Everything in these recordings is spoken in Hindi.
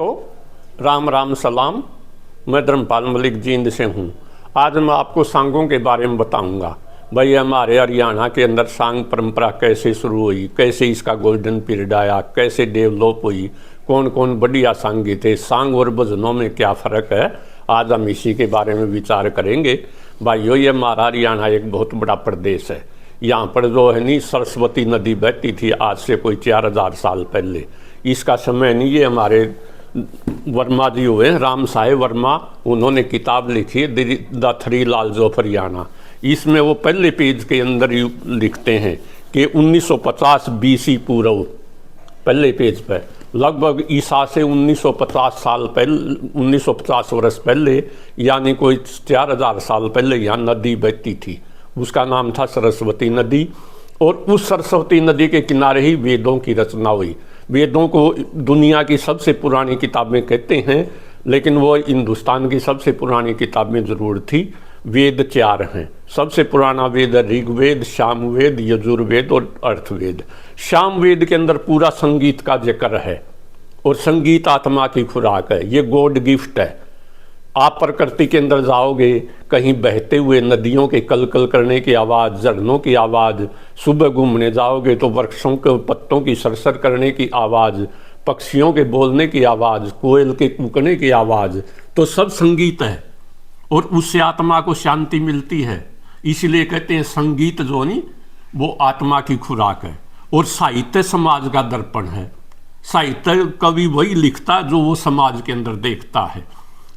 दोस्तों, राम राम सलाम। मैं धर्मपाल मलिक जींद से हूँ। आज मैं आपको सांगों के बारे में बताऊँगा। भाई, हमारे हरियाणा के अंदर सांग परंपरा कैसे शुरू हुई, कैसे इसका गोल्डन पीरियड आया, कैसे डेवलप हुई, कौन कौन बढ़िया सांगी थे, सांग और भजनों में क्या फ़र्क है, आज हम इसी के बारे में विचार करेंगे। भाइयों, ये हमारा हरियाणा एक बहुत बड़ा प्रदेश है। यहाँ पर जो है नी सरस्वती नदी बहती थी आज से कोई 4000 साल पहले। इसका समय नहीं, ये हमारे वर्मा जी हुए, राम साहेब वर्मा, उन्होंने किताब लिखी the three Lals of Haryana. इसमें वो पहले पेज के अंदर लिखते हैं कि 1950 BC पूर्व, पहले पेज पर लगभग ईसा से 1950 साल पहले, 1950 वर्ष पहले, यानी कोई 4000 साल पहले यहाँ नदी बहती थी। उसका नाम था सरस्वती नदी। और उस सरस्वती नदी के किनारे ही वेदों की रचना हुई। वेदों को दुनिया की सबसे पुरानी किताबें कहते हैं, लेकिन वो हिंदुस्तान की सबसे पुरानी किताबें ज़रूर थी। वेद 4 हैं। सबसे पुराना वेद है ऋग्वेद, सामवेद, यजुर्वेद और अर्थवेद। सामवेद के अंदर पूरा संगीत का जिक्र है, और संगीत आत्मा की खुराक है, ये गॉड गिफ्ट है। आप प्रकृति के अंदर जाओगे, कहीं बहते हुए नदियों के कलकल करने की आवाज़, झरनों की आवाज़, सुबह घूमने जाओगे तो वृक्षों के पत्तों की सरसर करने की आवाज़, पक्षियों के बोलने की आवाज़, कोयल के कूकने की आवाज़, तो सब संगीत है, और उससे आत्मा को शांति मिलती है। इसलिए कहते हैं संगीत जो नहीं, वो आत्मा की खुराक है। और साहित्य समाज का दर्पण है। साहित्य कवि वही लिखता जो वो समाज के अंदर देखता है।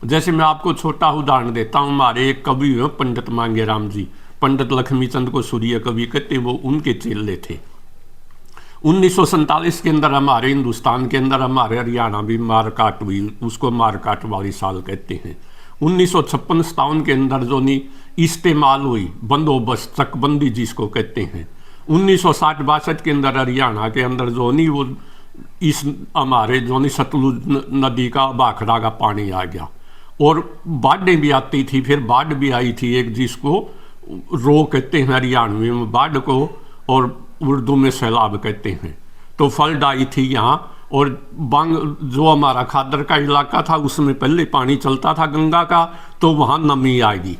जैसे मैं आपको छोटा उदाहरण देता हूँ। हमारे एक कवि हैं पंडित मांगेराम जी, पंडित लक्ष्मीचंद को सूर्य कवि कहते, वो उनके चेले थे। 1947 के अंदर हमारे हिंदुस्तान के अंदर, हमारे हरियाणा भी मारकाट हुई, उसको मारकाट वाली साल कहते हैं। 1956-57 के अंदर जो नी इस्तेमाल हुई, बंदोबस्त, चकबंदी जिसको कहते हैं। 1960-62 के अंदर हरियाणा के अंदर जो नी वो इस हमारे जो नी सतलुज नदी का, भाखड़ा का पानी आ गया, और बाढ़ें भी आती थी। फिर बाढ़ भी आई थी एक, जिसको रो कहते हैं हरियाणवी में बाढ़ को, और उर्दू में सैलाब कहते हैं। तो फ्लड आई थी यहाँ, और बांग जो हमारा खादर का इलाका था, उसमें पहले पानी चलता था गंगा का, तो वहाँ नमी आएगी।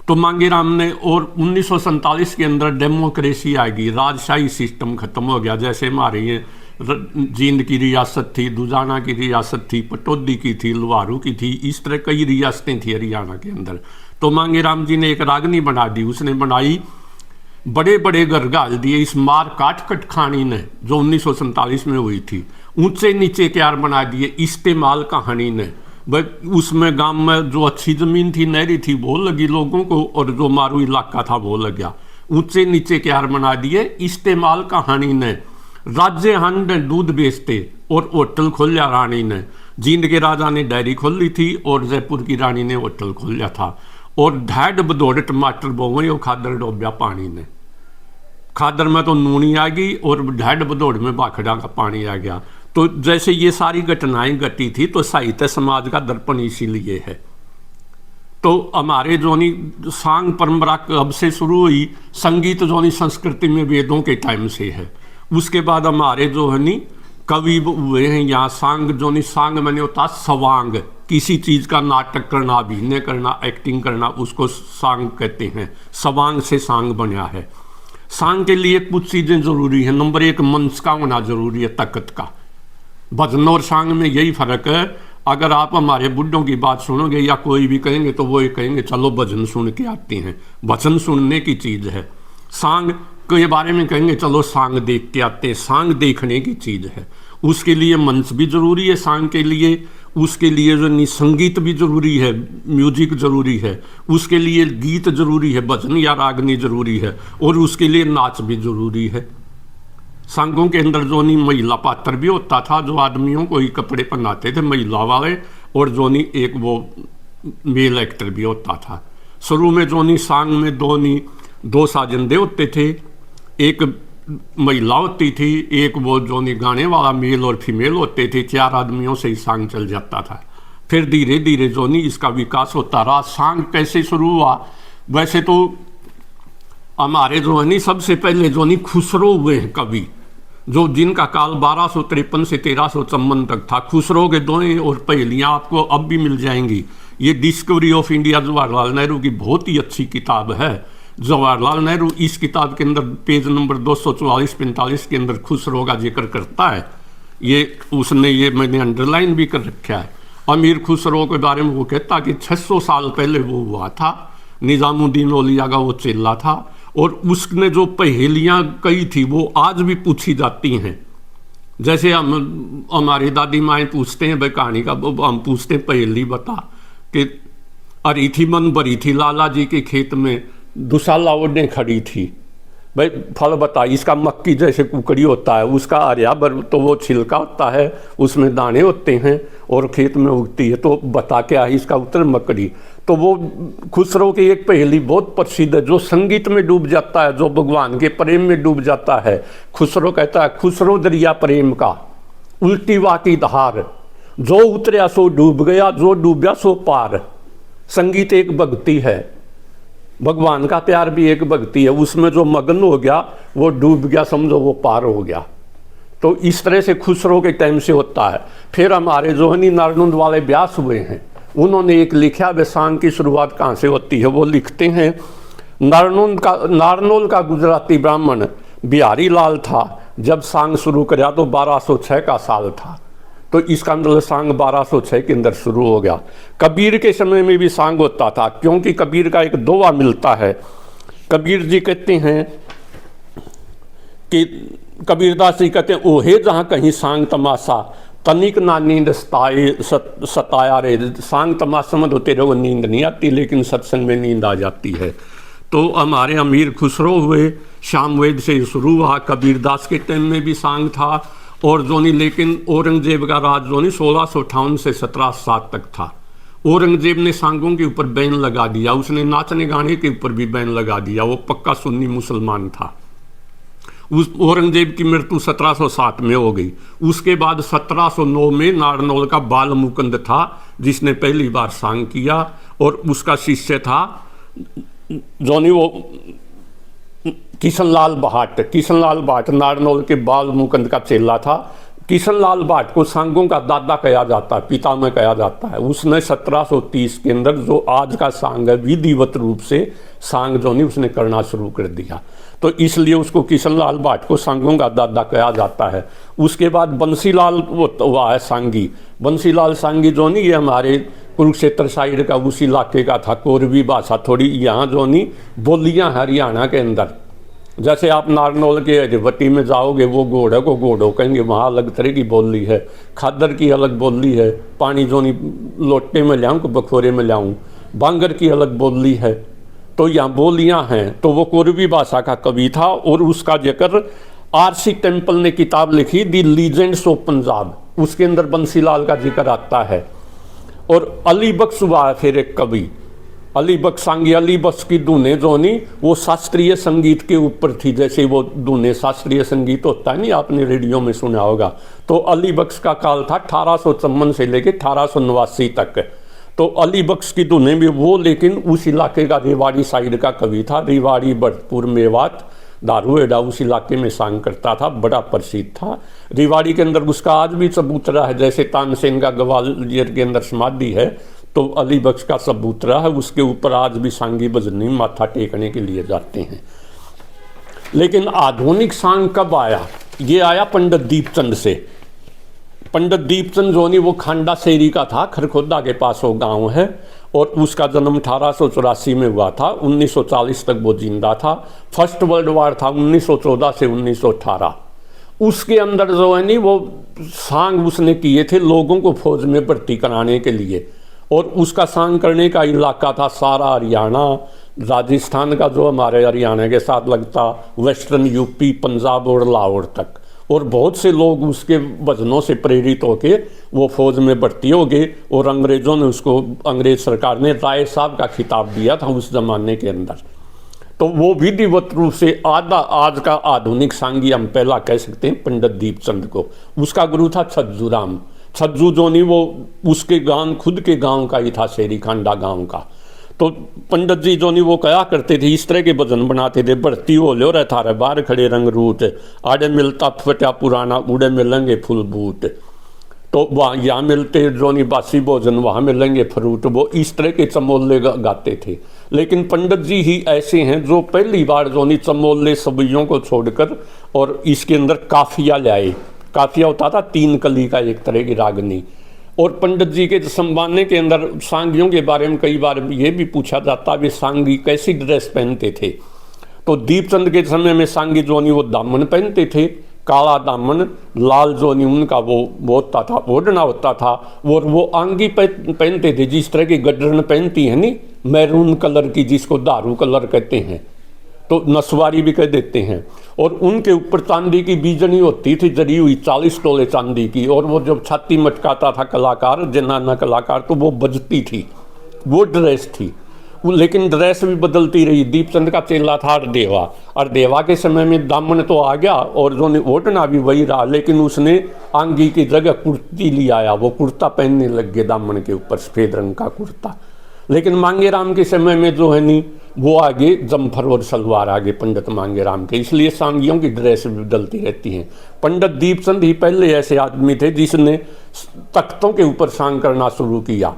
तो मांगेराम ने, और 1947 के अंदर डेमोक्रेसी आएगी, राजशाही सिस्टम खत्म हो गया। जैसे हमारे ये जींद की रियासत थी, दुजाना की रियासत थी, पटौदी की थी, लुहारू की थी, इस तरह कई रियासतें थी हरियाणा के अंदर। तो मांगेराम जी ने एक रागनी बना दी। उसने बनाई, बड़े बड़े घर गाल दिए इस मार काट कट खानी ने, जो 1947 में हुई थी। ऊंचे नीचे क्यार बना दिए इस्तेमाल कहानी ने। उसमें गांव में जो अच्छी जमीन थी, नहरी थी, वो लगी लोगों को, और जो मारू इलाका था वो लग गया। ऊंचे नीचे क्यार बना दिए इस्तेमाल कहानी ने। राज्य हंड दूध बेचते, और होटल खोल लिया रानी ने। जींद के राजा ने डेयरी खोल ली थी, और जयपुर की रानी ने होटल खोल लिया था। और ढैड बदौड़ टमाटर बोवे, और खादर डोबिया पानी ने। खादर में तो नूनी आ गई, और ढैड बदौड़ में भाखड़ा का पानी आ गया। तो जैसे ये सारी घटनाएं घटी थी, तो साहित्य समाज का दर्पण इसीलिए है। तो हमारे जोनी सांग परंपरा कब से शुरू हुई? संगीत जोनी संस्कृति में वेदों के टाइम से है। उसके बाद हमारे जो है नी कवि हुए हैं यहाँ। सांग जो नी, सांग मैंने होता सवांग, किसी चीज़ का नाटक करना, अभिनय करना, एक्टिंग करना, उसको सांग कहते हैं। सवांग से सांग बना है। सांग के लिए कुछ चीज़ें जरूरी हैं। नंबर 1, मंच का होना जरूरी है, ताकत का। भजन और सांग में यही फर्क है। अगर आप हमारे बुढ़ों की बात सुनोगे या कोई भी कहेंगे, तो वो ये कहेंगे चलो भजन सुन के आते हैं। भजन सुनने की चीज़ है। सांग के बारे में कहेंगे चलो सांग देख के आते हैं। सांग देखने की चीज़ है। उसके लिए मंच भी जरूरी है सांग के लिए। उसके लिए जो संगीत भी जरूरी है, म्यूजिक जरूरी है। उसके लिए गीत जरूरी है, भजन या रागनी जरूरी है। और उसके लिए नाच भी जरूरी है। सांगों के अंदर जो नी महिला पात्र भी होता था, जो आदमियों को ही कपड़े पहनाते थे महिला वाले, और जो नी एक वो मेल एक्टर भी होता था। शुरू में जो नी सांग में दो साजिंदे होते थे। एक महिला होती थी, एक वो जो नी गाने वाला मेल और फीमेल होते थे। 4 आदमियों से ही सांग चल जाता था। फिर धीरे धीरे जो नी इसका विकास होता रहा। सांग कैसे शुरू हुआ? वैसे तो हमारे जो है नी सबसे पहले जो नी खुसरो हुए हैं कवि, जो जिनका काल 1253 से 1354 तक था। खुसरो के दोहे और पहेलियाँ आपको अब भी मिल जाएंगी। ये discovery of India Jawaharlal Nehru की बहुत ही अच्छी किताब है। जवाहरलाल नेहरू इस किताब के अंदर पेज नंबर 244-45 के अंदर खुसरो का जिक्र करता है। ये मैंने अंडरलाइन भी कर रखा है। अमीर खुसरो के बारे में वो कहता कि 600 साल पहले वो हुआ था, निजामुद्दीन औलिया का वो चेला था, और उसने जो पहेलियाँ कही थी वो आज भी पूछी जाती हैं। जैसे हम हमारी दादी माएँ पूछते हैं भाई कहानी का, हम पूछते हैं पहेली बता कि अरी थी मन भरी थी लाला जी के खेत में, दुशाला ओढ़ने खड़ी थी। भाई फल बता, इसका मक्की जैसे कुकड़ी होता है, उसका आर्यावर तो वो छिलका होता है, उसमें दाने होते हैं और खेत में उगती है, तो बता क्या है इसका उत्तर मकड़ी। तो वो खुसरो की एक पहेली बहुत प्रसिद्ध है, जो संगीत में डूब जाता है, जो भगवान के प्रेम में डूब जाता है। खुसरो कहता है, खुसरो दरिया प्रेम का उल्टी वाकी धार, जो उतरया सो डूब गया, जो डूबया सो पार। संगीत एक भक्ति है, भगवान का प्यार भी एक भक्ति है, उसमें जो मगन हो गया वो डूब गया, समझो वो पार हो गया। तो इस तरह से खुसरो के टाइम से होता है। फिर हमारे जोहनी नारनुंद वाले व्यास हुए हैं, उन्होंने एक लिखा वे सांग की शुरुआत कहाँ से होती है। वो लिखते हैं, नारनौल का गुजराती ब्राह्मण बिहारी लाल था, जब सांग शुरू कराया तो 1206 का साल था। तो इसका मतलब सांग 1206 के अंदर शुरू हो गया। कबीर के समय में भी सांग होता था, क्योंकि कबीर का एक दोहा मिलता है। कबीर जी कहते हैं कि कबीरदास जी कहते हैं, ओहे जहाँ कहीं सांग तमाशा, तनिक ना नींद सताया रे। सांग तमाशा में तो तेरे को नींद नहीं आती, लेकिन सत्संग में नींद आ जाती है। तो हमारे अमीर खुसरो हुए, शामवेद से शुरू हुआ, कबीरदास के टाइम में भी सांग था। और जोनी लेकिन औरंगजेब का राज जोनी 1658 से 1707 तक था। औरंगजेब ने सांगों के ऊपर बैन लगा दिया, उसने नाचने गाने के ऊपर भी बैन लगा दिया। वो पक्का सुन्नी मुसलमान था। उस औरंगजेब की मृत्यु 1707 में हो गई। उसके बाद 1709 में नारनौल का बाल मुकुंद था, जिसने पहली बार सांग किया, और उसका शिष्य था जोनी वो किशनलाल भाट नारनौल के बाल मुकुंद का चेला था। किशनलाल भाट को सांगों का दादा कहा जाता है, पितामह कहा जाता है। उसने 1730 के अंदर जो आज का सांग है, विधिवत रूप से सांग जो नहीं उसने करना शुरू कर दिया। तो इसलिए उसको किशनलाल भाट को सांगों का दादा कहा जाता है। उसके बाद बंसीलाल हुआ है सांगी। बंसीलाल सांगी जो नहीं, ये हमारे कुरुक्षेत्र साइड का उस इलाके का था। कोरवी भाषा थोड़ी यहाँ जो नहीं बोलियाँ हरियाणा के अंदर, जैसे आप नारनौल के अजवती में जाओगे, वो घोड़े को घोड़ो कहेंगे, वहाँ अलग तरह की बोली है। खादर की अलग बोली है, पानी जो नहीं लोटे में लाऊं को बखोरे में लाऊं, बांगर की अलग बोली है। तो यहाँ बोलियाँ हैं। तो वो कोरवी भाषा का कवि था, और उसका जिक्र आरसी टेम्पल ने किताब लिखी दी लीजेंड्स ऑफ पंजाब, उसके अंदर बंसीलाल का जिक्र आता है। और अली बख्श हुआ है फिर एक कवि, अली बख्श सांगी। अली बख्श की धुनें जो नहीं वो शास्त्रीय संगीत के ऊपर थी, जैसे वो धुनें शास्त्रीय संगीत होता है नहीं, आपने रेडियो में सुना होगा। तो अली बख्श का काल था 1854 से लेकर 1889 तक। तो अली बख्श की धुनें भी वो, लेकिन उस इलाके का रेवाड़ी साइड का कवि था। रेवाड़ी, भरतपुर, मेवात, दारूहेड़ा उस इलाके में सांग करता था, बड़ा प्रसिद्ध था। रेवाड़ी के अंदर उसका आज भी सबूतरा है, जैसे तानसेन का ग्वालियर के अंदर समाधि है, तो अली बख्श का सबूतरा है, उसके ऊपर आज भी सांगी भजनी माथा टेकने के लिए जाते हैं। लेकिन आधुनिक सांग कब आया? ये आया पंडित दीपचंद से। पंडित दीपचंद जोनी वो खांडा शेरी का था, खरखोदा के पास वो गांव है, और उसका जन्म 1884 में हुआ था। 1940 तक वो जिंदा था। फर्स्ट वर्ल्ड वार था 1914 से 1918। उसके अंदर जो है नहीं वो सांग उसने किए थे लोगों को फौज में भर्ती कराने के लिए, और उसका सांग करने का इलाका था सारा हरियाणा, राजस्थान का जो हमारे हरियाणा के साथ लगता, वेस्टर्न यूपी, पंजाब और लाहौर तक। और बहुत से लोग उसके भजनों से प्रेरित होके वो फौज में भर्ती हो गए, और अंग्रेज़ों ने उसको, अंग्रेज सरकार ने राय साहब का खिताब दिया था उस जमाने के अंदर। तो वो विधिवत रूप से आज का आधुनिक सांगी हम पहला कह सकते हैं पंडित दीपचंद को। उसका गुरु था छज्जूराम। छज्जू जो नहीं वो उसके गांव, खुद के गांव का ही था, शेरी खांडा गांव का। तो पंडित जी जो नहीं वो कया करते थे, इस तरह के भजन बनाते थे, बढ़ती हो लो रे थारे बाहर खड़े रंग रूट, आड़े मिलता फटा पुराना उड़े मिलेंगे फूल बूट। तो वहाँ यहाँ मिलते जो नहीं बासी भोजन, वहाँ मिलेंगे फ्रूट। वो इस तरह के चमोले गाते थे। लेकिन पंडित जी ही ऐसे हैं जो पहली बार जो नहीं चमोले सबियों को छोड़कर और इसके अंदर काफिया लाए। काफिया होता था 3 कली का एक तरह की रागनी। और पंडित जी के संवादने के अंदर सांगियों के बारे में कई बार ये भी पूछा जाता वे सांगी कैसी ड्रेस पहनते थे। तो दीपचंद के समय में सांगी जो नहीं वो दामन पहनते थे, काला दामन, लाल जो नहीं उनका वो होता था, ओढ़ना होता था। और वो आंगी पहनते थे जिस तरह की गडरन पहनती है नी, मैरून कलर की, जिसको दारू कलर कहते हैं, तो नसवारी भी कह देते हैं। और उनके ऊपर चांदी की बीजनी होती थी जड़ी हुई, 40 तोले चांदी की। और वो जब छाती मटकाता था कलाकार, जनाना कलाकार, तो वो बजती थी, वो ड्रेस थी। लेकिन ड्रेस भी बदलती रही। दीपचंद का चेला था अरदेवा। अरदेवा के समय में दामन तो आ गया और जो ने ओढ़ना भी वही रहा, लेकिन उसने आंगी की जगह कुर्ती ले आया। वो कुर्ता पहनने लग गए दामन के ऊपर, सफेद रंग का कुर्ता। लेकिन मांगेराम के समय में जो है नी वो आगे जम्फर और सलवार आगे पंडित मांगेराम के, इसलिए सांगियों की ड्रेस भी बदलती रहती हैं। पंडित दीपचंद ही पहले ऐसे आदमी थे जिसने तख्तों के ऊपर सांग करना शुरू किया।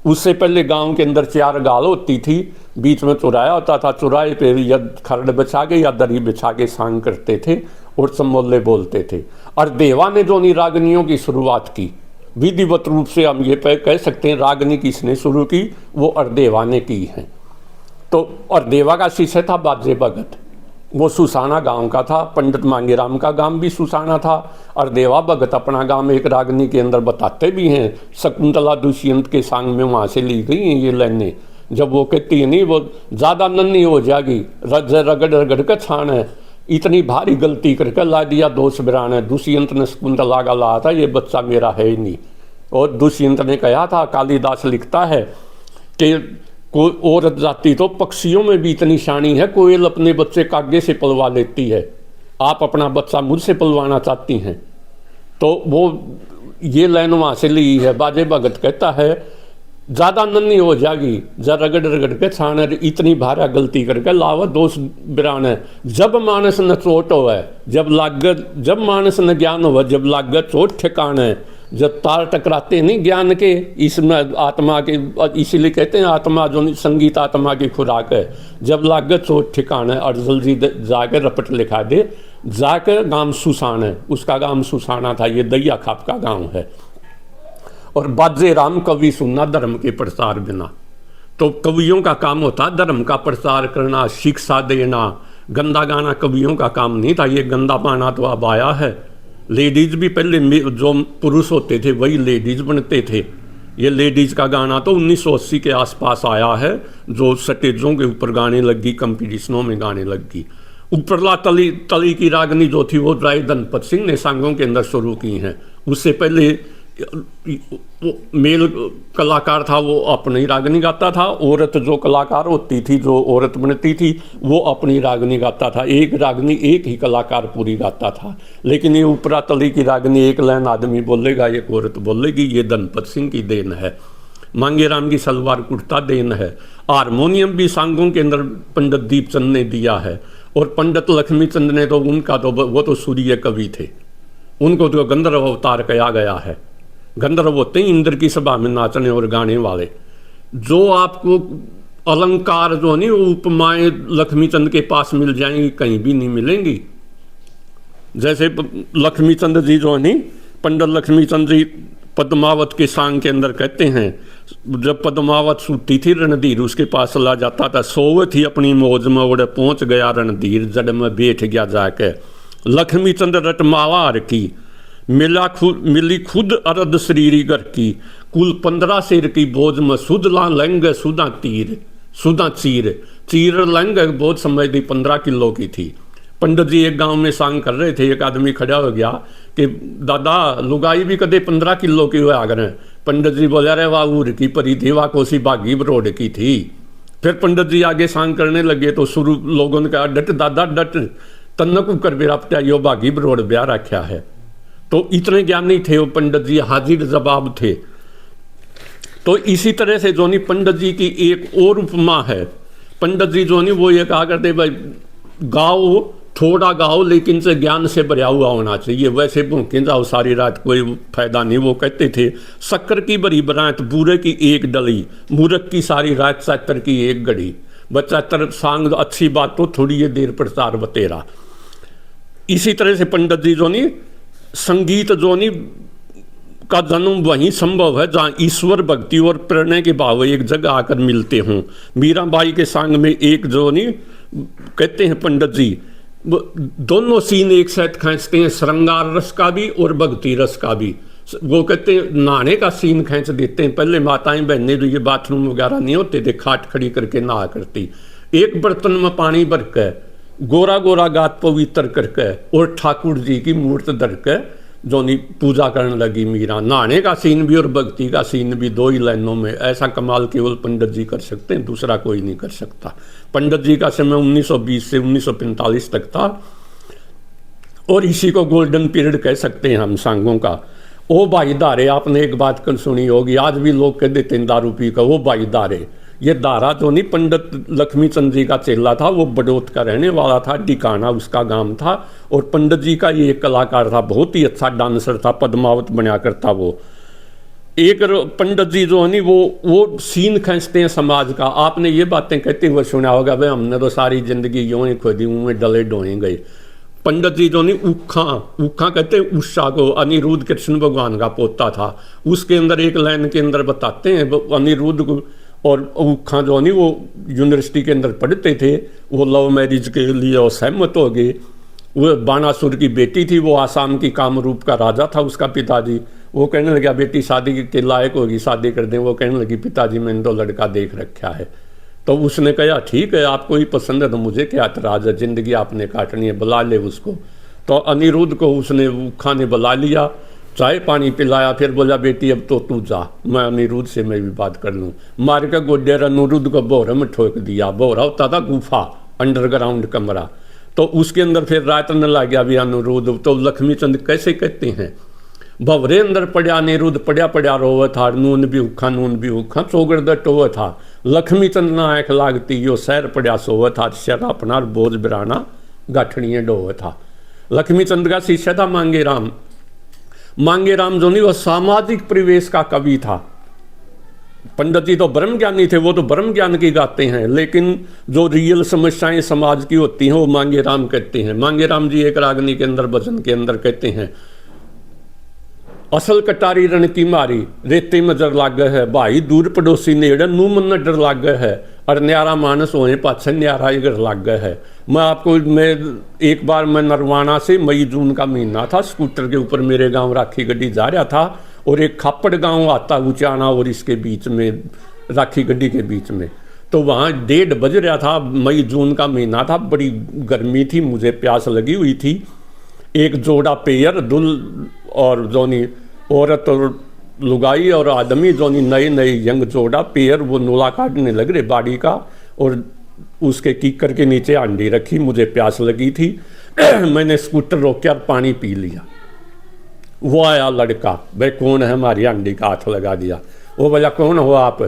उससे पहले गांव के अंदर 4 गाल होती थी, बीच में चौराया होता था, चौराहे पे या खरड़ बिछा के या दरी बिछा के सांग करते थे और समोल्ले बोलते थे। और देवा ने जो नी रागनियों की शुरुआत की, विधिवत रूप से हम ये कह सकते हैं रागनी किसने शुरू की, वो अरदेवा ने की है। तो अरदेवा का शिष्य था बाजे भगत, वो सुसाना गांव का था। पंडित मांगेराम का गांव भी सुसाना था। अरदेवा भगत अपना गांव एक रागनी के अंदर बताते भी हैं, शकुंतला दुष्यंत के सांग में वहाँ से ली गई हैं ये लाइनें। जब वो कहती है नहीं, वो ज़्यादा नन्ही हो जाएगी, रगड़ रगड़ कर छान है, इतनी भारी गलती करके ला दिया दोष बिरान है। दुष्यंत ने शकुंतला का लाया था, ये बच्चा मेरा है ही नहीं। और दुष्यंत ने कहा था, कालिदास लिखता है कि कोई औरत जाती तो पक्षियों में भी इतनी शानी है, कोयल अपने बच्चे कागे से पलवा लेती है, आप अपना बच्चा मुझसे पलवाना चाहती हैं। तो वो ये लाइन वहाँ से ली है। बाजे भगत कहता है ज़्यादा नन्ही हो जाएगी, जरा रगड़ रगड़ के छान है, इतनी भारा गलती करके लावा दोष बिरान है। जब मानस न चोट हो है, जब मानस न ज्ञान हो, जब लागत चोट ठिकान है। जब तार टकराते नहीं ज्ञान के, इसमें आत्मा के, इसीलिए कहते हैं आत्मा जो संगीत आत्मा की खुराक है। जब लागत चोट ठिकान है, और जल्दी जाकर रपट लिखा दे, जाकर गांव सुसान है, उसका गांव सुसाना था, ये दैया खाप का गांव है। और बाजे राम कवि सुनना धर्म के प्रसार बिना। तो कवियों का काम होता धर्म का प्रसार करना, शिक्षा देना। गंदा गाना कवियों का काम नहीं था, ये गंदा पाना तो अब आया है। लेडीज भी पहले जो पुरुष होते थे वही लेडीज बनते थे। ये लेडीज का गाना तो 1980 के आसपास आया है, जो स्टेजों के ऊपर गाने लगी, कंपटीशनों में गाने लगी। उपरला तली की रागनी जो थी वो राय धनपत सिंह ने सांगों के अंदर शुरू की हैं। उससे पहले वो मेल कलाकार था, वो अपनी रागनी गाता था। औरत जो कलाकार होती थी, जो औरत बनती थी, वो अपनी रागनी गाता था। एक रागनी एक ही कलाकार पूरी गाता था। लेकिन ये उपरा तली की रागनी एक लाइन आदमी बोलेगा, एक औरत बोलेगी, ये धनपत सिंह की देन है। मांगेराम की सलवार कुर्ता देन है। हारमोनियम भी सांगों के अंदर पंडित दीपचंद ने दिया है। और पंडित लक्ष्मीचंद ने तो उनका तो वो तो सूर्य कवि थे, उनको तो गंधर्व अवतार कहा गया है। गंधर्व होते ही इंद्र की सभा में नाचने और गाने वाले। जो आपको अलंकार जो नहीं, वो उपमाएं लक्ष्मीचंद के पास मिल जाएंगी, कहीं भी नहीं मिलेंगी। जैसे लक्ष्मीचंद जी जो नहीं, पंडित लक्ष्मीचंद जी पद्मावत के सांग के अंदर कहते हैं, जब पद्मावत सूती थी रणधीर उसके पास चला जाता था, सोवत ही अपनी मौज में उड़े पहुंच गया रणधीर, जड़ में बैठ गया जाके। लक्ष्मीचंद रटमाला की मिली खुद अरद शरीरी घर की, कुल 15 शेर की बोझ में सुध ला लंग सुधा चीर लंग बोझ समझ दी 15 किलो की थी। पंडित जी एक गांव में सांग कर रहे थे, एक आदमी खड़ा हो गया कि दादा लुगाई भी कदे 15 किलो की हुआ कर। पंडित जी बोले अरे वाह ऊर की परी देवा कोसी बागी बरोड की थी। फिर पंडित जी आगे सांग करने लगे तो शुरू लोगों ने कहा डट दादा डट, तन्नक कर बेरा पटाइयो बागी बरोड ब्याह रखा है। तो इतने ज्ञानी थे वो पंडित जी, हाजिर जवाब थे। तो इसी तरह से जो नहीं पंडित जी की एक और उपमा है। पंडित जी जो नहीं वो ये कहा करते भाई गाओ थोड़ा गाओ लेकिन से ज्ञान से भरा हुआ होना चाहिए, वैसे भूखे जाओ सारी रात कोई फायदा नहीं। वो कहते थे शक्कर की भरी बरात बूरे की एक डली, मूर्ख की सारी रात शक्कर की एक घड़ी। बच्चा तरफ सांग अच्छी बात तो थोड़ी ये देर प्रचार बतेरा। इसी तरह से पंडित जी जो नहीं संगीत जो नहीं का जन्म वहीं संभव है जहाँ ईश्वर भक्ति और प्रणय के भाव एक जगह आकर मिलते हों। मीराबाई के सांग में एक जो नहीं कहते हैं पंडित जी दोनों सीन एक साथ खींचते हैं, श्रृंगार रस का भी और भक्ति रस का भी। वो कहते हैं नहाने का सीन खींच देते हैं। पहले माताएं बहनें जो ये बाथरूम वगैरह नहीं होते थे, खाट खड़ी करके नहा करती, एक बर्तन में पानी भर के गोरा गोरा गात पवित्र करके और ठाकुर जी की मूर्त धर के जो नहीं पूजा करने लगी मीरा। नहाने का सीन भी और भक्ति का सीन भी दो ही लाइनों में। ऐसा कमाल केवल पंडित जी कर सकते हैं, दूसरा कोई नहीं कर सकता। पंडित जी का समय 1920 से 1945 तक था और इसी को गोल्डन पीरियड कह सकते हैं हम सांगों का। ओ भाई दारे, आपने एक बात कल सुनी होगी, आज भी लोग कह देते हैं दारू पी का। वो भाई दारे, ये दारा जो नहीं पंडित लक्ष्मीचंद जी का चेला था, वो बडोत का रहने वाला था, डिकाना उसका गांव था। और पंडित जी का ये एक कलाकार था, बहुत ही अच्छा डांसर था, पद्मावत बना करता वो। एक पंडित जी जो है नहीं वो सीन खींचते हैं समाज का। आपने ये बातें कहते हुए सुना होगा भाई हमने तो सारी जिंदगी यूं ही खोदी में डले डोए गए। पंडित जी जो नहीं उखा कहते हैं उषा को, अनिरुद्ध कृष्ण भगवान का पोता था। उसके अंदर एक लाइन के अंदर बताते हैं अनिरुद्ध को और उखा जो नहीं वो यूनिवर्सिटी के अंदर पढ़ते थे, वो लव मैरिज के लिए और सहमत हो गए। वो बाणासुर की बेटी थी, वो आसाम की कामरूप का राजा था उसका पिताजी। वो कहने लगा बेटी शादी के लायक होगी, शादी कर दें। वो कहने लगी पिताजी मैंने तो लड़का देख रखा है। तो उसने कहा ठीक है आपको ही पसंद है तो मुझे क्या एतराज है, जिंदगी आपने काटनी है, बुला ले उसको। तो अनिरुद्ध को उसने उखा ने बुला लिया, चाय पानी पिलाया, फिर बोला बेटी अब तो तू जा, मैं अनिरुद्ध से मैं भी बात कर लूँ। मार के गोडेर अनिरुद्ध को बोरा में ठोक दिया। बोरा होता था गुफा, अंडरग्राउंड कमरा, तो उसके अंदर फिर रात न लग गया भी अनिरुद्ध। तो लक्ष्मीचंद कैसे कहते हैं भवरे अंदर पड़ा अनिरुद्ध पड़ा पड़ा रोवे था, नून भी उखा चौगड़ द टोवे था। लक्ष्मीचंद ना आँख लागती यो शहर पड़ा सोवे था, शर अपना बोझ बिराना गाठड़ियाँ डोवे था। लक्ष्मीचंद का शिष्य था मांगे राम जो नहीं वो सामाजिक परिवेश का कवि था। पंडित जी तो ब्रह्म ज्ञानी थे, वो तो ब्रह्म ज्ञान की गाते हैं, लेकिन जो रियल समस्याएं समाज की होती हैं वो मांगे राम कहते हैं। मांगे राम जी एक रागनी के अंदर भजन के अंदर कहते हैं असल कटारी रण की मारी रेते में जर लागे है, भाई दूर पड़ोसी नेड़े नू मन डर लागे है, और न्यारा मानस होए पाछे न्यारा ही घर लागे है। मैं एक बार मैं नरवाना से मई जून का महीना था, स्कूटर के ऊपर मेरे गांव राखी गड्डी जा रहा था और एक खापड़ गांव आता उचाना और इसके बीच में राखी गड्डी के बीच में, तो वहाँ 1:30 बज रहा था, मई जून का महीना था, बड़ी गर्मी थी, मुझे प्यास लगी हुई थी। एक जोड़ा पेयर दुल और जोनी औरत और लुगाई और आदमी जोनी नए यंग जोड़ा पेयर वो नोला काटने लग रहे बाड़ी का, और उसके कीकर के नीचे आंडी रखी, मुझे प्यास लगी थी। मैंने स्कूटर रोक कर पानी पी लिया। वो आया लड़का, भाई कौन है, हमारी आंडी का हाथ लगा दिया। वो बोला कौन हो आप?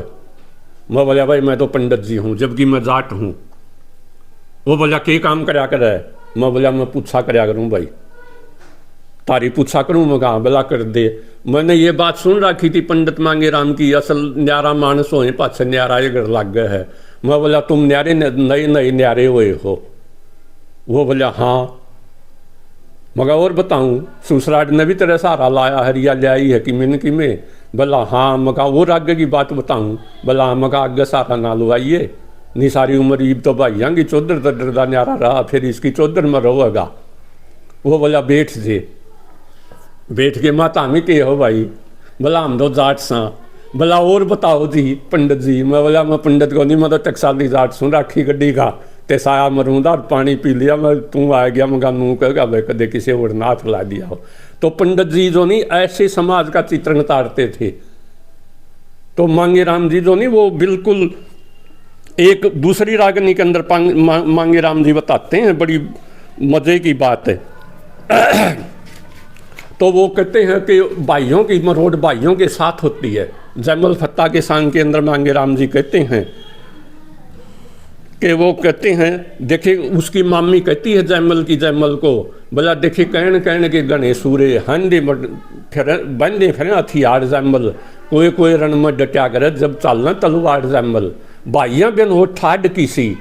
मैं बोला भाई मैं तो पंडित जी हूँ, जबकि मैं जाट हूँ। वो बोला क्या काम कराया कर है? मैं बोला मैं पूछा कराया करूँ भाई, तारी पूछा करूँ। मैं कहा बोला कर दे। मैंने ये बात सुन रखी थी पंडित मांगे राम की, असल न्यारा मानस होए पाछे न्यारा ये घर लग गए है। मैं बोला तुम न्यारे नए न्यारे हुए हो? वो बोला हाँ। मगर और बताऊं सुसराट ने भी तेरा सहारा लाया, हरिया लाई है कि मैंने कि मैं? बोला हाँ। मगा और आगे की बात बताऊं? बोला मगा आगे सहारा ना लुआइए, नहीं सारी उम्र ईब तो भाइया की चौधर दर्दा न्यारा रहा, फिर इसकी चौधर में रहेगा। वो बोला बैठ जे। बैठ के माता में के हो भाई? बोला हम दो जाट सा। बोला और बताओ जी पंडित जी? मैं बोला मैं पंडित को नहीं, मैं तो टकसाली जाट सुन राखी गड्डी का ते साया मरूंदा पानी पी लिया मैं, तू आ गया मगा नू कहेगा भाई कदे किसी और नाथ ला दिया हो। तो पंडित जी जो नहीं ऐसे समाज का चित्रण उतारते थे। तो मांगे राम जी जो नहीं वो बिल्कुल एक दूसरी रागनी के अंदर मांगे राम जी बताते हैं, बड़ी मजे की बात है। तो वो कहते हैं कि भाइयों की मरोड़ भाइयों के साथ होती है। जैमल फत्ता के सांग के अंदर मांगे राम जी कहते हैं कि वो कहते हैं, देखिए उसकी मामी कहती है जैमल की जैमल को, बोला देखिए कहन कहन के गणे सूरे हंडे बंदे फिर हथियार जैमल, कोई कोई रण में डटा कर जब चालना तलवार जैमल, भाइयाँ बिन हो ठाड किसी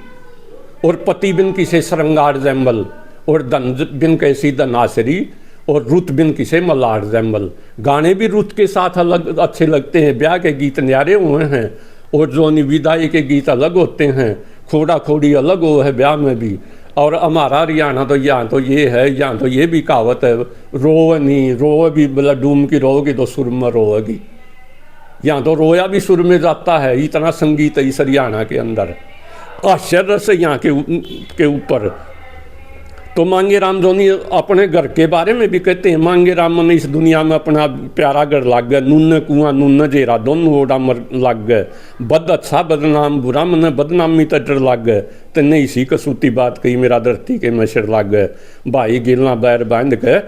और पति बिन किसे श्रृंगार जैमल, और धन बिन कैसी धनासरी और रुत बिन किसे मलार जैमल। गाने भी रुत के साथ अलग अच्छे लगते हैं, ब्याह के गीत न्यारे हुए हैं, और जो विदाई के गीत अलग होते हैं, खोड़ा खोड़ी अलग हो है ब्याह में भी। और हमारा हरियाणा तो यहाँ तो ये है, यहाँ तो ये भी कहावत है, रो नहीं रो भी, बोला डूम की रोगी तो सुर में रोएगी। यहाँ तो रोया भी सुर में जाता है, इतना संगीत है इस हरियाणा के अंदर, आश्चर्य से यहाँ के ऊपर। तो मांगे राम जोनी अपने घर के बारे में भी कहते हैं, मांगे राम ने इस दुनिया में अपना प्यारा घर लाग गए, नून कुआं नून जेरा दोनों ओडा मर लाग गए, बद अच्छा बदनाम बुरा मन बदनामी तो डर लाग गए, तो नहीं सी कसूती बात कही मेरा धरती के मशर लाग गए, भाई गिलना बैर बांध के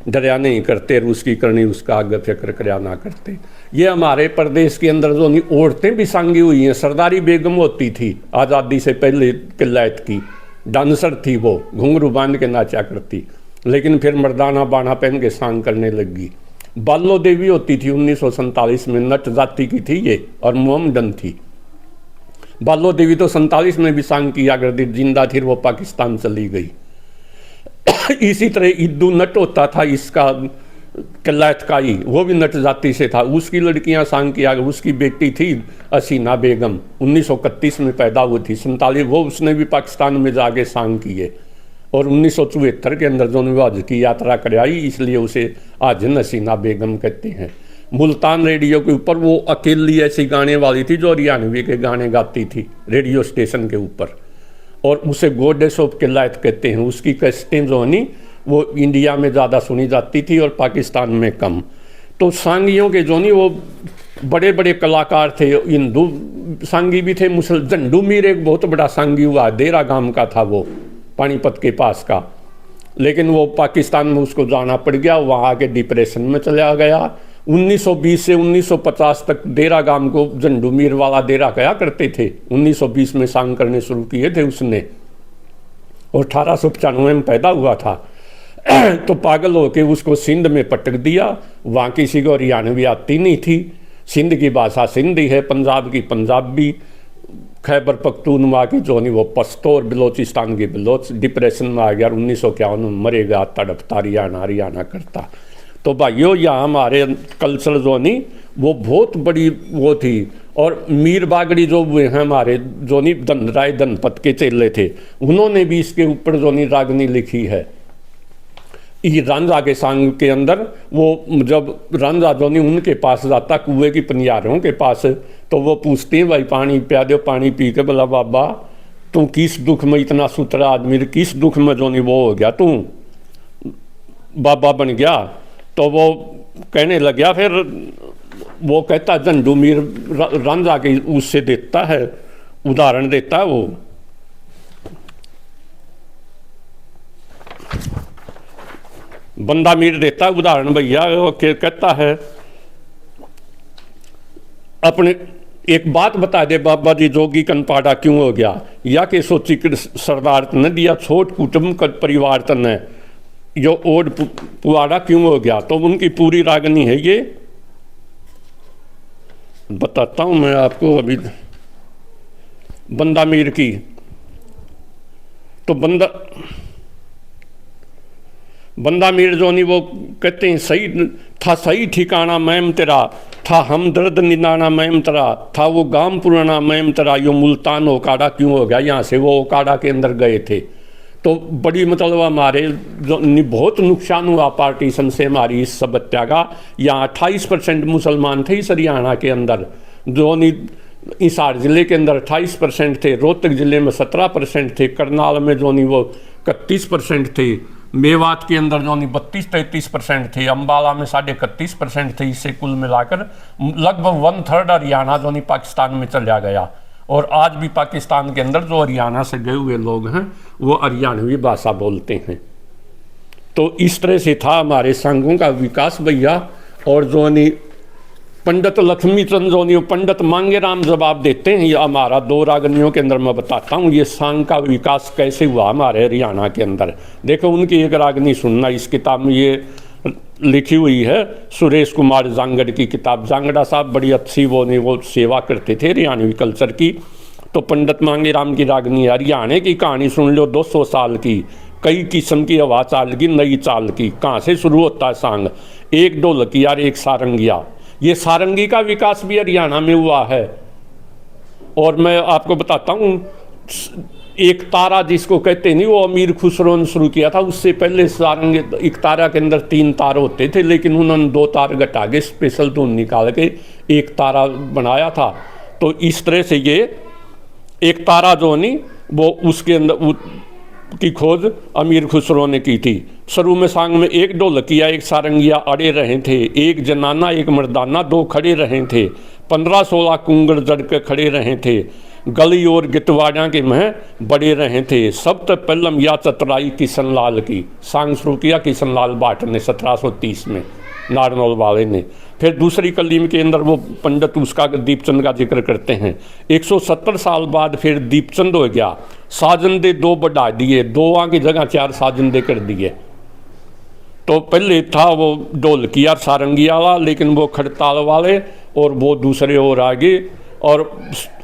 डरिया नहीं करते, रूस की करनी उसका आगे फिक्र करया ना करते। ये हमारे प्रदेश के अंदर जो नहीं औरतें भी सांगी हुई हैं, सरदारी बेगम होती थी आज़ादी से पहले किलायत की, डांसर थी वो, घुंघरू बांध के नाचा करती, लेकिन फिर मर्दाना बाना पहन के सांग करने लगी। बालो देवी होती थी 1947 में, नट जाति की थी ये और मोमडन थी। बालो देवी तो 47 में भी सांग किया करती, जिंदा थी, वो पाकिस्तान चली गई। इसी तरह इद्दू नट होता था इसका किलायत का ही, वो भी नट जाति से था, उसकी लड़कियां सांग किया, उसकी बेटी थी हसीना बेगम, 1931 में पैदा हुई थी, 47 वो उसने भी पाकिस्तान में जाके सांग किए, और 1974 के अंदर जो हज की यात्रा कराई, इसलिए उसे आज हसीना बेगम कहते हैं। मुल्तान रेडियो के ऊपर वो अकेली ऐसी गाने वाली थी जो हरियाणवी के गाने गाती थी रेडियो स्टेशन के ऊपर, और उसे गोडेस ऑफ किलायत कहते हैं। उसकी कैसेटें जो है वो इंडिया में ज़्यादा सुनी जाती थी और पाकिस्तान में कम। तो सांगियों के जो नहीं वो बड़े बड़े कलाकार थे, हिंदू सांगी भी थे, मुसल झंडू मीर एक बहुत बड़ा सांगी हुआ, देरा गांव का था वो, पानीपत के पास का, लेकिन वो पाकिस्तान में उसको जाना पड़ गया, वहाँ आके डिप्रेशन में चला गया। 1920 से 1950 तक देरा गांव को झंडू मीर वाला देरा कहा करते थे। 1920 में सांग करने शुरू किए थे उसने, और 1895 में पैदा हुआ था। तो पागल होके उसको सिंध में पटक दिया, वहाँ किसी को हरियाणवी आती नहीं थी, सिंध की भाषा सिंधी है, पंजाब की पंजाबी, खैबर पख्तूनवा की जो नहीं वो पश्तो, और बलोचिस्तान की बलोच। डिप्रेशन में आ गया, 1951 में मरेगा, तड़पता हरियाणा करता। तो भाइयों यहाँ हमारे कल्चर जो नहीं वो बहुत बड़ी वो थी। और मीर बागड़ी जो हुए हैं हमारे जो नहीं धनराय धनपत के चेले थे, उन्होंने भी इसके ऊपर जो नहीं रागनी लिखी है। ये रांझा के सांग के अंदर वो जब रांझा जो नहीं उनके पास जाता कुएं की पनियारों के पास, तो वो पूछते हैं भाई पानी पिया दो, पानी पी के बोला बाबा तू किस दुख में इतना सुतरा आदमी, किस दुख में जो नहीं वो हो गया तू बाबा बन गया। तो वो कहने लग गया, फिर वो कहता झंडू मीर रांझा के उससे देता है उदाहरण देता है वो, बंदा मीर देता है उदाहरण भैया। वो कहता है अपने एक बात बता दे बाबा जी जोगी कनपाड़ा क्यों हो गया, या के सोची कि सरदार ने दिया छोट कुटुंब परिवार तने जो ओड पुआड़ा क्यों हो गया। तो उनकी पूरी रागनी है ये, बताता हूँ मैं आपको अभी बंदा मीर की। तो बंदा मीर जो नहीं वो कहते हैं सही था सही ठिकाना मैम तेरा, था हम दर्द निदाना मैम तेरा, था वो गांव पुराना मैम तेरा, यो मुल्तान ओकाड़ा क्यों हो गया। यहाँ से वो ओकाड़ा के अंदर गए थे, तो बड़ी मतलब हमारे जो बहुत नुकसान हुआ पार्टीशन से हमारी इस सभ्यता का। यहाँ 28% मुसलमान थे इस हरियाणा के अंदर, जो नहीं हिसार जिले के अंदर 28% थे, रोहतक जिले में 17% थे, करनाल में जो नहीं वो 31% थे, मेवात के अंदर जो नहीं 32-33% थे, अम्बाला में 31.5% थे। इससे कुल मिलाकर लगभग 1/3 हरियाणा जो नहीं पाकिस्तान में चला गया। और आज भी पाकिस्तान के अंदर जो हरियाणा से गए हुए लोग हैं वो हरियाणवी भाषा बोलते हैं। तो इस तरह से था हमारे संघों का विकास भैया। और जो नहीं पंडित लक्ष्मी चंद जोनी पंडित मांगेराम जवाब देते हैं, ये हमारा दो रागनियों के अंदर मैं बताता हूँ ये सांग का विकास कैसे हुआ हमारे हरियाणा के अंदर। देखो उनकी एक रागनी सुनना, इस किताब में ये लिखी हुई है, सुरेश कुमार जांगड़ की किताब। जांगड़ा साहब बड़ी अच्छी वो सेवा करते थे हरियाणवी कल्चर की। तो पंडित मांगेराम की रागनी हरियाणा की कहानी सुन लो, 200 साल की, कई किस्म की हवा चाल की, नई चाल की। कहाँ से शुरू होता है सांग? एक ढोलकिया और एक सारंगिया। ये सारंगी का विकास भी हरियाणा में हुआ है। और मैं आपको बताता हूँ, एक तारा जिसको कहते नहीं, वो अमीर खुसरो ने शुरू किया था। उससे पहले सारंगी, एक तारा के अंदर 3 तार होते थे, लेकिन उन्होंने 2 तार घटा के स्पेशल धुन निकाल के एक तारा बनाया था। तो इस तरह से ये एक तारा जो नहीं, वो उसके अंदर की खोज अमीर खुसरो ने की थी। शुरू में सांग में एक ढोलकिया एक सारंगिया अड़े रहे थे, एक जनाना एक मर्दाना 2 खड़े रहे थे, 15-16 कुंगड़ जड़ के खड़े रहे थे, गली और गितवाड़ा के मह बड़े रहे थे। सब तो पल्लम या चतुराई किशन लाल की। सांग शुरू किया किशन लाल भाट ने 1730 में, नारनौल वाले ने। फिर दूसरी कलीम के अंदर वो पंडित उसका दीपचंद का जिक्र करते हैं। 170 साल बाद फिर दीपचंद हो गया। साजन दे 2 बढ़ा दिए, 2 की जगह 4 साजन दे कर दिए। तो पहले था वो ढोलकिया सारंगिया वाला, लेकिन वो खड़ताल वाले और वो दूसरे और आगे। और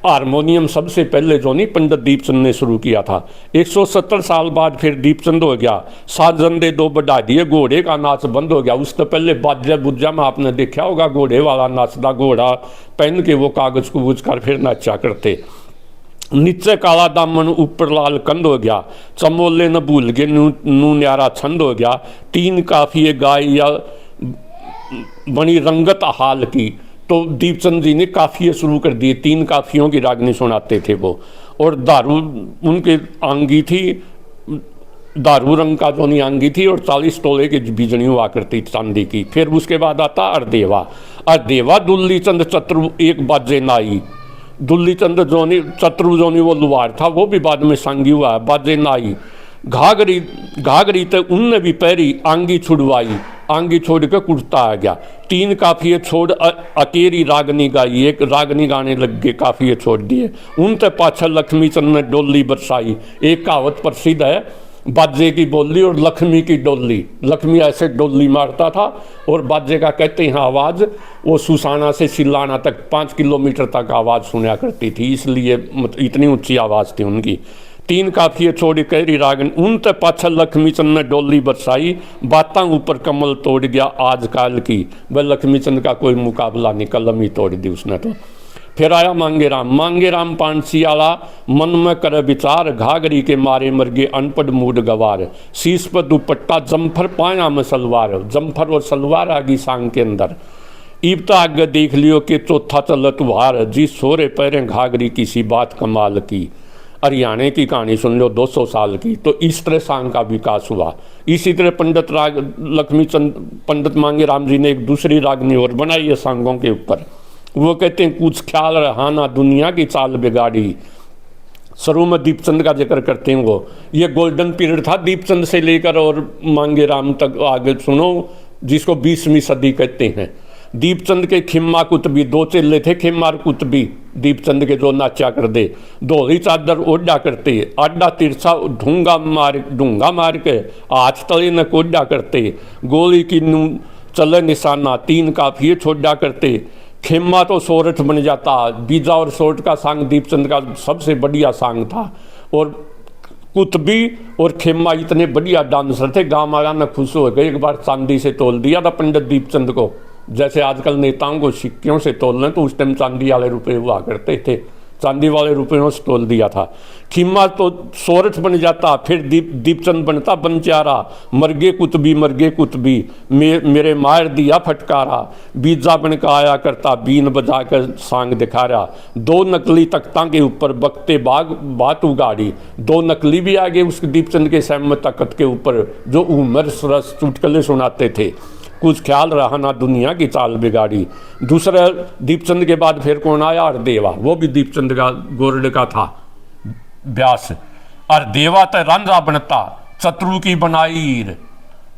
हारमोनियम सबसे पहले जो नहीं पंडित दीपचंद ने शुरू किया था। 170 साल बाद फिर दीपचंद हो गया। साजन दे 2 बढ़ा दिए, घोड़े का नाच बंद हो गया। उससे पहले बाजा बुज्जा में आपने देखा होगा, घोड़े वाला नाचता, घोड़ा पहन के वो कागज को बूझ कर फिर नाचा करते। नीचे काला दामन ऊपर लाल कंद हो गया। चमोले न भूल गए नू न्यारा छंद हो गया। 3 काफिए गाय या बनी रंगत हाल की। तो दीपचंद जी ने काफिये शुरू कर दिए, 3 काफियों की रागनी सुनाते थे वो। और दारू उनके आंगी थी, दारू रंग का जो नहीं आंगी थी, और 40 तोले की बिजनी हुआ करती चांदी की। फिर उसके बाद आता अरदेवा। अरदेवा दुल्ली चंद चत्रु एक बाजे नाई। दुल्ली चंद जोनी चत्रु जोनी वो लुहार था, वो भी बाद में सांगी हुआ है, बाजे नाई। घाघरी घाघरी तो उनने भी पैरी आंगी छुड़वाई, आंगी छोड़ के कुर्ता आ गया। 3 काफिये छोड़ अकेरी रागनी गाई, एक रागनी गाने लग गए, काफिये छोड़ दिए। उनते पाछा लक्ष्मी चंद ने डोली बरसाई। एक कहावत प्रसिद्ध है, बाजे की बोली और लक्ष्मी की डोली। लक्ष्मी ऐसे डोली मारता था और बाजे का कहते हैं आवाज़ वो सुसाना से सिलाना तक 5 किलोमीटर तक आवाज़ सुना करती थी, इसलिए इतनी ऊंची आवाज़ थी उनकी। 3 काफिये छोड़ी कहरी रागन उन ते पाछा लक्ष्मी चंद ने डोली बरसाई। बातां ऊपर कमल तोड़ गया आजकल की। वह लक्ष्मी चंद का कोई मुकाबला नहीं, कलम ही तोड़ दी उसने तो। फिर आया मांगेराम पानसियाला मन में करे विचार। घाघरी के मारे मरगे अनपढ़ मूड गवार। शीश पर दुपट्टा जम्फर पाया में सलवार। जम्फर और सलवार आ गई सांग के अंदर। ईबता आगे देख लियो कि चौथा चलत वार। जी सोरे पैरें घाघरी किसी बात कमाल की। हरियाणा की कहानी सुन लो 200 साल की। तो इस तरह सांग का विकास हुआ। इसी तरह पंडित मांगेराम जी ने एक दूसरी रागनी और बनाई है सांगों के ऊपर। वो कहते हैं कुछ ख्याल रहा ना दुनिया की चाल बिगाड़ी। शुरू में दीपचंद का जिक्र करते हैं वो। ये गोल्डन पीरियड था दीपचंद से लेकर और मांगेराम तक, आगे सुनो, जिसको 20वीं सदी कहते हैं। दीपचंद के खिम्मा कुतबी 2 चेले थे, खिम्मा और कुतबी दीपचंद के, जो नाचा कर दे। धोली चादर ओढ़ा करते, आडा तिरछा ढूंगा मार के हाथ तले न कोडा करते। गोली की नू चले निशाना 3 काफिये छोड़ा करते। खेमा तो सोरठ बन जाता। बीजा और सोरठ का सांग दीपचंद का सबसे बढ़िया सांग था। और कुतबी और खेमा इतने बढ़िया डांसर थे, गाँव वाला ने खुश हो गए। एक बार चांदी से तोल दिया था पंडित दीपचंद को। जैसे आजकल नेताओं को सिक्कियों से तोलने, तो उस टाइम चांदी वाले रुपए हुआ करते थे, चांदी वाले रुपयों से तोल दिया था। खीमा तो सोरठ बन जाता। फिर दीपचंद बनता बनचारा। मरगे कुतबी मेरे मार दिया फटकारा। बीजा बन का आया करता, बीन बजा कर सांग दिखा रहा। 2 नकली तख्ता के ऊपर बकते बात उगाड़ी। 2 नकली भी आ गए उस दीपचंद के सैम तख्त के ऊपर, जो उमर सरस चुटकले सुनाते थे। कुछ ख्याल रहा ना दुनिया की चाल बिगाड़ी। दूसरा दीपचंद के बाद फिर कौन आया? अरदेवा। वो भी दीपचंद का गोरड का था व्यास। अरदेवा तो रांझा बनता, चतरू की बनाईर।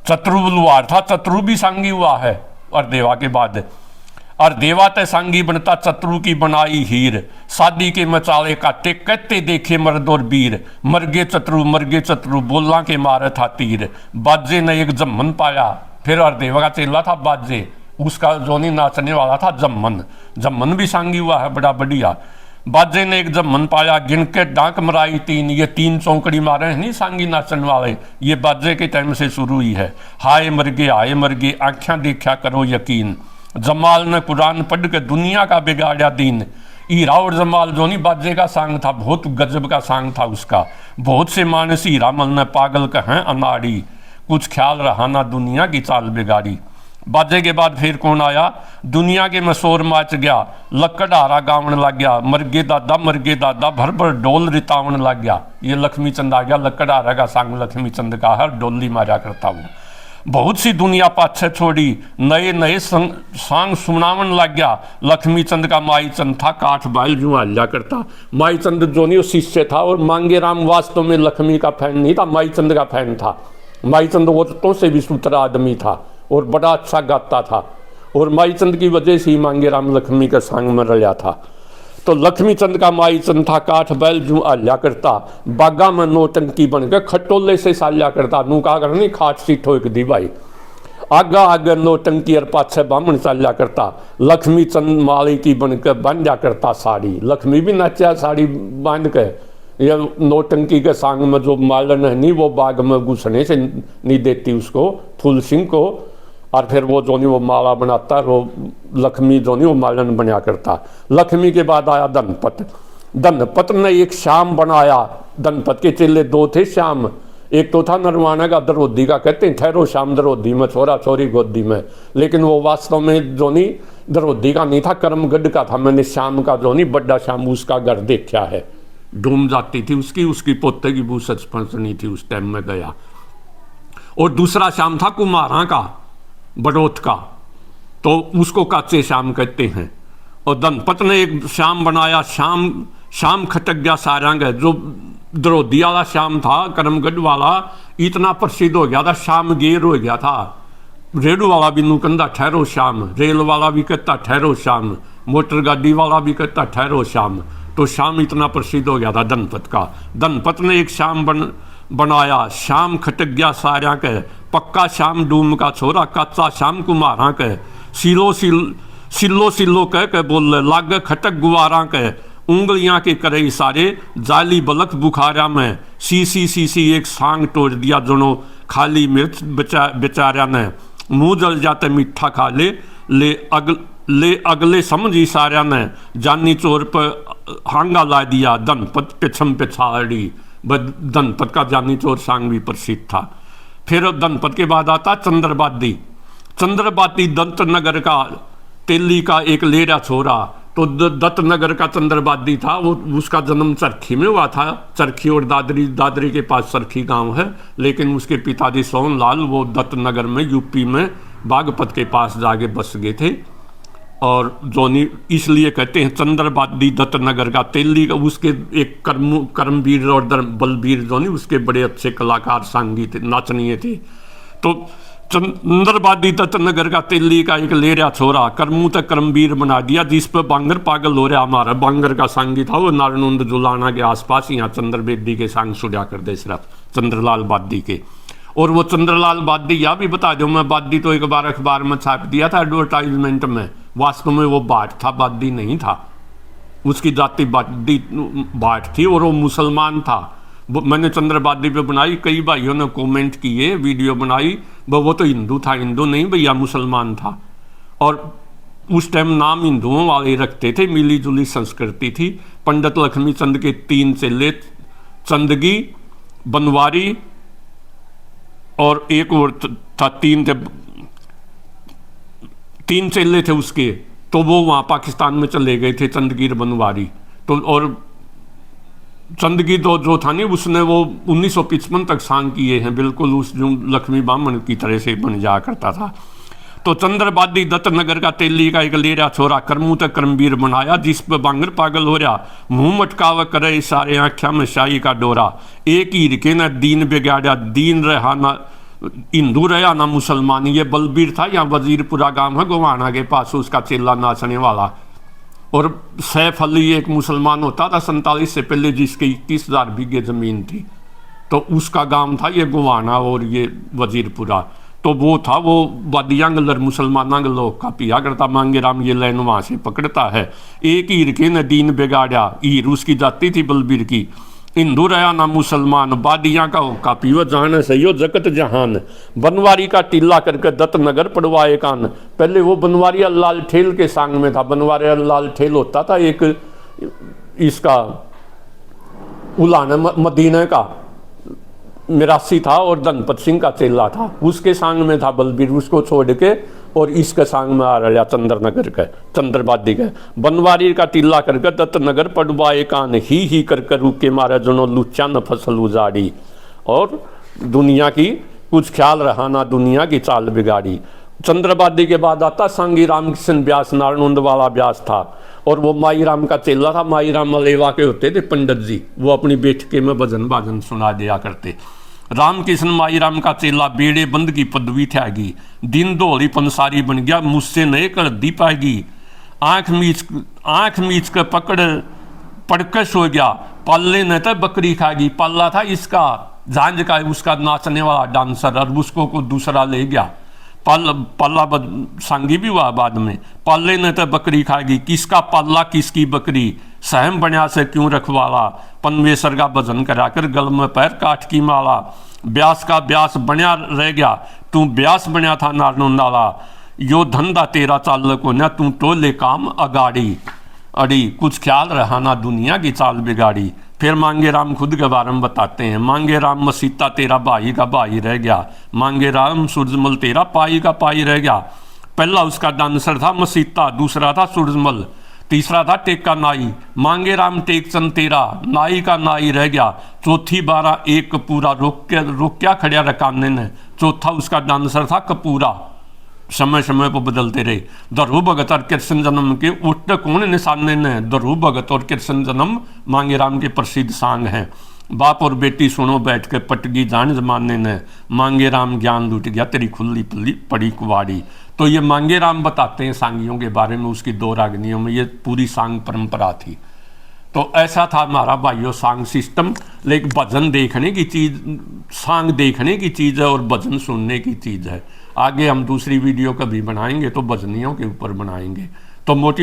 चतरू लुहार था, चतरू भी सांगी हुआ है अरदेवा के बाद। और देवा ते सांगी बनता चतुरु की बनाई हीर, शादी के मचाले काटे कहते देखे मर्द और वीर, मरगे चतुरु बोला के मारे था तीर। बाजे ने एक जम्मन पाया, फिर और देवा का चेला था बाजे, उसका जोनी नाचने वाला था जम्मन। जम्मन भी सांगी हुआ है बड़ा बढ़िया। बाजे ने एक जम्मन पाया, गिन के डांक मराई तीन, ये 3 चौंकड़ी मारे हैं नहीं सांगी नाचन वाले, ये बाजे के टाइम से शुरू हुई है। हाय मरगे आंखें देखा करो यकीन, जमाल ने कुरान पढ़ के दुनिया का बिगाड़ा दीन। हीरा और जमाल जो नहीं बाजे का सांग था, बहुत गजब का सांग था उसका। बहुत से मानस हीरा मन ने पागल कहें अनाड़ी, कुछ ख्याल रहा ना दुनिया की चाल बिगाड़ी। बाजे के बाद फिर कौन आया, दुनिया के मशोर माच गया, लकड़हारा गावन लग गया, मरगे दादा भर भर डोल रितावन लग गया। ये लक्ष्मी चंद आ गया, लकड़हारा का सांग लक्ष्मी चंद का है, डोली मारा करता वो। बहुत सी दुनिया पाछे छोड़ी, नए सांग सुनावन लग गया। लक्ष्मी चंद का माई चंद था, काठ बाइल जू हल्ला करता। माई चंद जो नहीं शिष्य था, और मांगे राम वास्तव में लक्ष्मी का फैन नहीं था, माई चंद का फैन था। माई चंद औरतों से भी सुथरा आदमी था और बड़ा अच्छा गाता था, और माई चंद की वजह से ही मांगे राम लक्ष्मी के संग में रहा था। तो लक्ष्मी चंद का माई चंद था, काठ बैल जू आल्या करता, बागा में नौटंकी बन के खटोले से साल्या करता। नू का करनी खाट सी ठोक दी भाई, आगा आगे नौटंकी और पाछे बामन चाल्या करता। लक्ष्मी चंद माली की बन के बांधा करता साड़ी, लक्ष्मी भी नाचा साड़ी बांध के। ये नौटंकी के सांग में जो मालन है नहीं, वो बाग में घुसने से नहीं देती उसको, फूल सिंह को। और फिर वो जो नहीं वो माला बनाता, वो लक्ष्मी जो नहीं वो मालन बना करता। लक्ष्मी के बाद आया धनपत। धनपत ने एक श्याम बनाया। धनपत के चेले 2 थे श्याम, एक तो था नरवाना का, द्रौपदी का कहते हैं ठहरो श्याम द्रौपदी में, छोरा छोरी गोदी में। लेकिन वो वास्तव में जो नहीं द्रौपदी का नहीं था, कर्मगढ़ का था। मैंने श्याम का जो नहीं बड्डा श्याम उसका घर देखा है, डूम जाती थी उसकी पोते की बूसच पंचनी थी, उस टाइम में गया। और दूसरा श्याम था कुमारा का, बड़ौत का, तो उसको काचे श्याम कहते हैं। और धनपत ने एक श्याम बनाया, श्याम खटक गया सारंग। जो द्रौपदी वाला श्याम था, करमगढ़ वाला, इतना प्रसिद्ध हो गया था, श्याम गेर हो गया था। रेडू वाला भी नुकंदा ठहरो श्याम, रेल वाला भी कहता ठहरो श्याम, मोटर गाड़ी वाला भी कहता ठहरो श्याम। तो श्याम इतना प्रसिद्ध हो गया था धनपत का। धनपत ने एक श्याम बनाया, श्याम खटक गया सारा के, पक्का श्याम डूम का छोरा, कच्चा श्याम कुमारा के। सिल्लो कह के बोल लाग खटक गुवारा के, उंगलियां के करे इशारे, जाली बलक बुखारा में। सी एक सांग तोड़ दिया जोनो, खाली मिर्च बेचारा ने, मुंह जल जाते मीठा खा ले अगले समझ इशारा ने, जानी चोर पर हांगा ला दिया, धनपत पिछम पिछाड़ी। धनपत का जानी चोर सांग भी प्रसिद्ध था। फिर धनपत के बाद आता चंद्रबाती दत्त नगर का तेली का एक लेरा छोरा। तो दत्त नगर का चंद्रबादी था, वो उसका जन्म चरखी में हुआ था। चरखी और दादरी के पास चरखी गांव है, लेकिन उसके पिताजी सोनलाल वो दत्त नगर में यूपी में बागपत के पास जाके बस गए थे। और जोनी इसलिए कहते हैं चंद्रबादी दत्त नगर का तेली का, उसके एक कर्मवीर और बलबीर जोनी उसके बड़े अच्छे कलाकार सांगी थे, नाचनीय थे। तो चंद्रबादी दत्त नगर का तेली का एक लेरा छोरा, कर्मू तक कर्मवीर बना दिया, जिस पर बांगर पागल हो रहा। हमारा बांगर का सांगी था वो, नारनुंद जुलाना के आसपास यहाँ चंद्रबेदी के सांग सुना कर दे, सिर्फ चंद्रलाल बादी के। और वो चंद्रलाल बादी, यह भी बता दो मैं, बादी तो एक बार अखबार में छाप दिया था एडवर्टाइजमेंट में, वास्तव में वो भाट था, बादी नहीं था। उसकी जाति भाट थी और वो मुसलमान था। मैंने चंद्रबादी पे बनाई, कई भाइयों ने कमेंट किए, वीडियो बनाई, वो तो हिंदू था। हिंदू नहीं भैया, मुसलमान था। और उस टाइम नाम हिंदुओं वाले रखते थे, मिली जुली संस्कृति थी। पंडित लक्ष्मी चंद के 3 चेले, चंदगी, बनवारी और एक और था, 3 चेले थे उसके। तो वो वहाँ पाकिस्तान में चले गए थे, चंदगीर बनवारी। तो और चंदगी जो था नहीं, उसने वो 1955 तक सांग किए हैं, बिल्कुल उस जो लक्ष्मी बामन की तरह से बन जाया करता था। तो चंद्रबादी दत्त नगर का तेली का एक लेरा छोरा, कर्मू तक कर्मवीर बनाया, जिस पर बांगर पागल हो रहा। मुंह मटकाव करे सारे, आख्या में शाही का डोरा। एक ही रिके न दीन बिगाड़ा, दीन रहा हिंदू रहा ना मुसलमान। ये बलबीर था, यहाँ वजीरपुरा गांव है गोवाना के पास, उसका चेला नाचने वाला। और सैफ अली एक मुसलमान होता था 47 से पहले, जिसकी 21,000 बीघे ज़मीन थी, तो उसका गांव था ये गोवाना और ये वजीरपुरा। तो वो था, वो वादियांगलर मुसलमाना के लोग का पिया करता। मांगे राम ये लाइन वहाँ से पकड़ता है। एक हीर के ने दीन बिगाड़ा, हीर उसकी जाति थी बलबीर की। हिंदू रहा ना मुसलमान, बादियाँ का होका पीव जान सही जगत जहान। बनवारी का टीला करके दत्त नगर पड़वाए कान। पहले वो बनवारी लाल ठेल के सांग में था। बनवारी लाल ठेल होता था एक इसका उलाना मदीना का मिरासी था और धनपत सिंह का चेला था, उसके सांग में था बलबीर। उसको छोड़ के और इसके सांग में आ रहा चंद्रनगर के, चंद्रबादी के। बनवारी का टीला करके दत्त नगर पड़वाए कान, ही कर रुके मारे जनो लुच्चा न फसल उजाड़ी। और दुनिया की कुछ ख्याल रहा ना दुनिया की चाल बिगाड़ी। चंद्रबादी के बाद आता सांगी रामकृष्ण व्यास, नारनौंद वाला व्यास था, और वो माई राम का चेला था। माई राम मलेवा के होते थे पंडित जी, वो अपनी बैठके में भजन भाजन सुना दिया करते। रामकृष्ण माई राम का चेला बेड़े बंद की पदवी त्यागी, दिन धोली पंसारी बन गया, मुझसे नए कर दी पाएगी। आंख मीच कर पड़कर सो गया, पाले ने तो बकरी खाएगी। पाला था इसका झांझ का, उसका नाचने वाला डांसर, और उसको को दूसरा ले गया। पाला सांगी भी हुआ बाद में। पाले ने तो बकरी खाएगी, किसका पाला किसकी बकरी, सहम बनिया से क्यों रखवाला। पनवेसर का भजन करा कर गल में पैर काट की माला। ब्यास का ब्यास बनिया रह गया, तू ब्यास बनिया था नारनौंदाला। यो धंधा तेरा चाल को न, तू तो ले काम अगाड़ी। अड़ी कुछ ख्याल रहा ना दुनिया की चाल बिगाड़ी। फिर मांगे राम खुद के बारे में बताते हैं। मांगे राम मसीता तेरा भाई का भाई रह गया, मांगे राम सूरजमल तेरा पाई का पाई रह गया। पहला उसका डांसर था मसीता, दूसरा था सूरजमल, तीसरा था टेका नाई। मांगे राम टेकचंद तेरा नाई का नाई रह गया। चौथी बारा एक कपूरा रोक्या खड़िया रकाने ने, चौथा उसका डांसर था कपूरा। समय समय पर बदलते रहे। ध्रुव भगत और कृष्ण जन्म के उठ कौन निशाने ने। ध्रुव भगत और कृष्ण जन्म मांगे राम के प्रसिद्ध सांग हैं। बाप और बेटी सुनो बैठ के पटगी जान जमाने ने, मांगे राम ज्ञान लूट गया तेरी खुली पड़ी कुवाड़ी। तो ये मांगे राम बताते हैं सांगियों के बारे में, उसकी दो रागनियों में ये पूरी सांग परंपरा थी। तो ऐसा था हमारा भाइयों सांग सिस्टम। लेकिन भजन देखने की चीज़, सांग देखने की चीज़ है और भजन सुनने की चीज़ है। आगे हम दूसरी वीडियो कभी बनाएंगे तो भजनियों के ऊपर बनाएंगे। तो मोटी